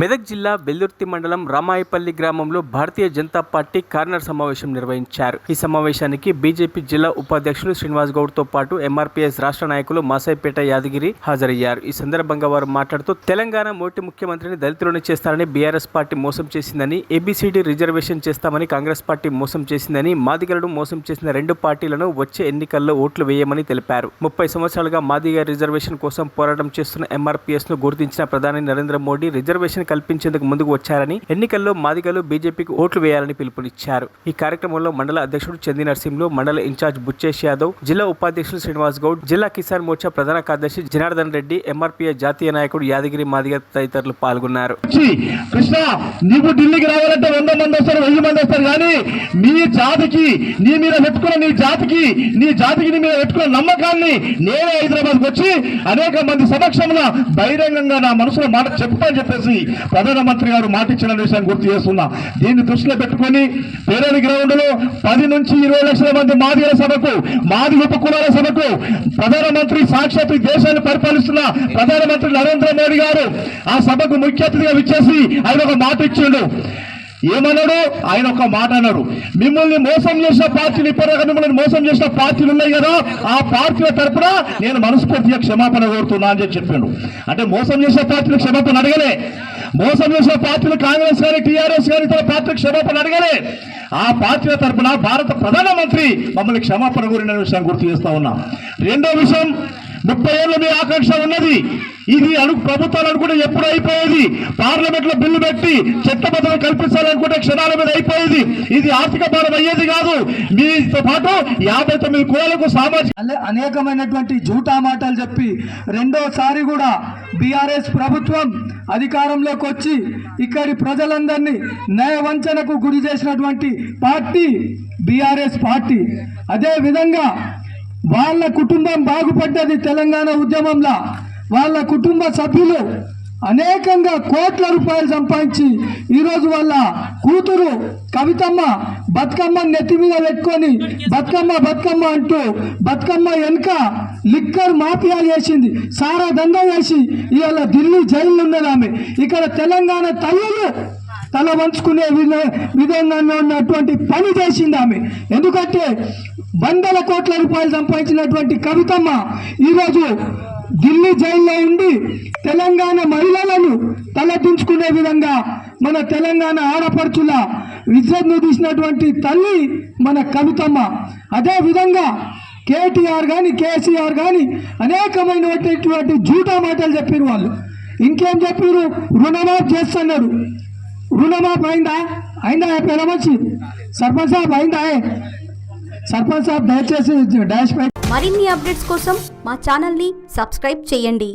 మెదక్ జిల్లా బెల్దుర్తి మండలం రామాయపల్లి గ్రామంలో భారతీయ జనతా పార్టీ కార్నర్ సమావేశం నిర్వహించారు. ఈ సమావేశానికి బీజేపీ జిల్లా ఉపాధ్యక్షులు శ్రీనివాస్ గౌడ్ తో పాటు ఎంఆర్పీఎస్ రాష్ట్ర నాయకులు మాసైపేట యాదగిరి హాజరయ్యారు. ఈ సందర్భంగా వారు మాట్లాడుతూ తెలంగాణ మోటి ముఖ్యమంత్రిని దళితులను చేస్తారని బీఆర్ఎస్ పార్టీ మోసం చేసిందని, ఏబీసీడీ రిజర్వేషన్ చేస్తామని కాంగ్రెస్ పార్టీ మోసం చేసిందని, మాదిగలను మోసం చేసిన రెండు పార్టీలను వచ్చే ఎన్నికల్లో ఓట్లు వేయమని తెలిపారు. 30 సంవత్సరాలుగా మాదిగ రిజర్వేషన్ కోసం పోరాటం చేస్తున్న ఎంఆర్పీఎస్ ను గుర్తించిన ప్రధాని నరేంద్ర మోడీ రిజర్వేషన్ కల్పించేందుకు ముందుకు వచ్చారని, ఎన్నికల్లో మాదిగలు బీజేపీకి ఓట్లు వేయాలని పిలుపునిచ్చారు. ఈ కార్యక్రమంలో మండల అధ్యక్షుడు చంది నర్సింహులు, మండల ఇన్ఛార్జ్ బుచ్చేష్ యాదవ్, జిల్లా ఉపాధ్యక్షులు శ్రీనివాస్ గౌడ్, జిల్లా కిసాన్ మోర్చా ప్రధాన కార్యదర్శి జనార్దన్ రెడ్డి, ఎంఆర్పీఎస్ జాతీయ నాయకుడు యాదగిరి మాదిగ తదితరులు పాల్గొన్నారు. కృష్ణ, నీవు ఢిల్లీకి రావాలంటే 100 మంది వస్తారు, 1000 మంది వస్తారు, కానీ నీ జాతికి, నీ మీద పెట్టుకున్న నీ జాతికి నీ మీద పెట్టుకున్న నమ్మకాన్ని నేనే హైదరాబాద్ వచ్చి అనేక మంది సమక్షంలో బహిరంగంగా నా మనసులో మాట చెప్తానని చెప్పేసి ప్రధానమంత్రి గారు మాట ఇచ్చిన విషయాన్ని గుర్తు చేస్తున్నా. దీన్ని దృష్టిలో పెట్టుకుని పేరేని గ్రౌండ్ లో 10 నుంచి 20 లక్షల మంది మాదిగల సభకు, మాదిగ ఉపకులాల సభకు ప్రధానమంత్రి సాక్షాత్ దేశాన్ని పరిపాలిస్తున్న ప్రధానమంత్రి నరేంద్ర మోడీ గారు ఆ సభకు ముఖ్య అతిథిగా విచ్చేసి ఆయన ఒక మాట ఇచ్చిండు. ఏమన్నాడు? ఆయన ఒక మాట అన్నాడు, మిమ్మల్ని మోసం చేసిన పార్టీలు, ఇప్పటిదాకా మిమ్మల్ని మోసం చేసిన పార్టీలు ఉన్నాయి కదా, ఆ పార్టీల తరఫున నేను మనస్ఫూర్తిగా క్షమాపణ కోరుతున్నా అని చెప్పిండు. అంటే మోసం చేసిన పార్టీలకు క్షమాపణ అడగలే, మోసం చేసిన పార్టీలు కాంగ్రెస్ కానీ టీఆర్ఎస్ కానీ ఇతర పార్టీలకు క్షమాపణ అడగలే. ఆ పార్టీల తరఫున భారత ప్రధానమంత్రి మమ్మల్ని క్షమాపణ కోరిన విషయాన్ని గుర్తు చేస్తా ఉన్నా. రెండో విషయం, 30 ఏళ్ళు మీ ఆకాంక్ష ఉన్నది. ఇది ప్రభుత్వాలు అనుకుంటే ఎప్పుడు అయిపోయేది. పార్లమెంట్ లో బిల్లు పెట్టి చట్టబద్ధత కల్పించాలనుకుంటే క్షణాల మీద అయిపోయేది. ఇది ఆర్థిక భారం అయ్యేది కాదు. మీతో పాటు 59 కులాలకు సామాజిక అనేకమైనటువంటి జూటా మాటలు చెప్పి రెండోసారి కూడా బీఆర్ఎస్ ప్రభుత్వం అధికారంలోకి వచ్చి ఇక్కడి ప్రజలందరినీ న్యాయవంచనకు గురి చేసినటువంటి పార్టీ బీఆర్ఎస్ పార్టీ. అదే విధంగా వాళ్ళ కుటుంబం బాగుపడ్డది తెలంగాణ ఉద్యమంలో. వాళ్ళ కుటుంబ సభ్యులు అనేకంగా కోట్ల రూపాయలు సంపాదించి ఈరోజు వాళ్ళ కూతురు కవితమ్మ బతుకమ్మ నెత్తి మీద పెట్టుకొని బతుకమ్మ అంటూ బతుకమ్మ వెనుక లిక్కర్ మాఫియా చేసింది, సారా దందా చేసి ఇవాళ ఢిల్లీ జైల్లో ఉన్నది ఆమె. ఇక్కడ తెలంగాణ తల్లులు తల వంచుకునే విధంగా ఉన్నటువంటి పని చేసింది ఆమె. ఎందుకంటే 100 కోట్ల రూపాయలు సంపాదించినటువంటి కవితమ్మ ఈరోజు ఢిల్లీ జైల్లో ఉండి తెలంగాణ మహిళలను తలదించుకునే విధంగా మన తెలంగాణ ఆడపడుచుల విద్యను తీసినటువంటి తల్లి మన కవితమ్మ. అదే విధంగా కేటీఆర్ కానీ కేసీఆర్ కానీ అనేకమైనటువంటి జూటా మాటలు చెప్పారు. వాళ్ళు ఇంకేం చెప్పారు? రుణమాఫ్ చేస్తున్నారు. రుణమాఫ్ అయిందా పేద మంచి సర్పంచ్ సాబ్ అయిందా? సర్పంచ్ సాబ్ దయచేసి డాష్ పై మరిన్ని అప్డేట్స్ కోసం మా ఛానల్ని సబ్స్క్రైబ్ చేయండి.